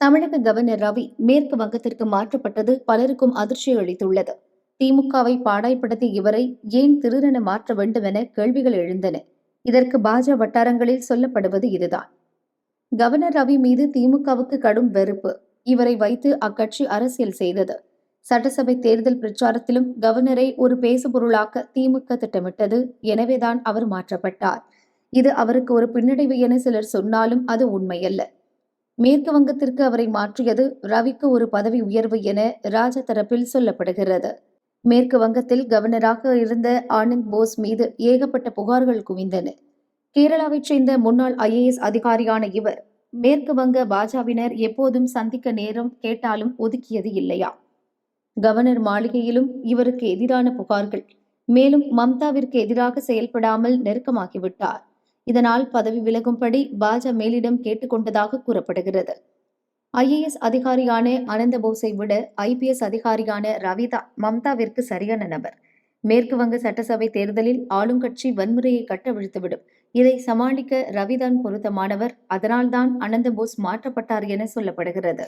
தமிழக கவர்னர் ரவி மேற்கு வங்கத்திற்கு மாற்றப்பட்டது பலருக்கும் அதிர்ச்சியை அளித்துள்ளது. திமுகவை பாடாய்படுத்திய இவரை ஏன் திடீரென மாற்ற வேண்டும் என கேள்விகள் எழுந்தன. இதற்கு பாஜ வட்டாரங்களில் சொல்லப்படுவது இதுதான். கவர்னர் ரவி மீது திமுகவுக்கு கடும் வெறுப்பு. இவரை வைத்து அக்கட்சி அரசியல் செய்தது. சட்டசபை தேர்தல் பிரச்சாரத்திலும் கவர்னரை ஒரு பேசுபொருளாக்க திமுக திட்டமிட்டது. எனவேதான் அவர் மாற்றப்பட்டார். இது அவருக்கு ஒரு பின்னடைவு என சிலர் சொன்னாலும் அது உண்மையல்ல. மேற்கு வங்கத்திற்கு அவரை மாற்றியது ரவிக்கு ஒரு பதவி உயர்வு என ராஜ தரப்பில் சொல்லப்படுகிறது. மேற்கு வங்கத்தில் கவர்னராக இருந்த ஆனந்த் போஸ் மீது ஏகப்பட்ட புகார்கள் குவிந்தன. கேரளாவைச் சேர்ந்த முன்னாள் IAS அதிகாரியான இவர் மேற்கு வங்க பாஜவினர் எப்போதும் சந்திக்க நேரம் கேட்டாலும் ஒதுக்கியது இல்லையா? கவர்னர் மாளிகையிலும் இவருக்கு எதிரான புகார்கள். மேலும் மம்தாவிற்கு எதிராக செயல்படாமல் நெருக்கமாகிவிட்டார். இதனால் பதவி விலகும்படி பாஜ மேலிடம் கேட்டுக்கொண்டதாக கூறப்படுகிறது. IAS அதிகாரியான அனந்த போஸை விட IPS அதிகாரியான ரவிதான் மம்தாவிற்கு சரியான நபர். மேற்கு வங்க சட்டசபை தேர்தலில் ஆளுங்கட்சி வன்முறையை கட்டவிழ்த்துவிடும். இதை சமாளிக்க ரவிதான் பொருத்தமானவர். அதனால்தான் அனந்த போஸ் மாற்றப்பட்டார் என சொல்லப்படுகிறது.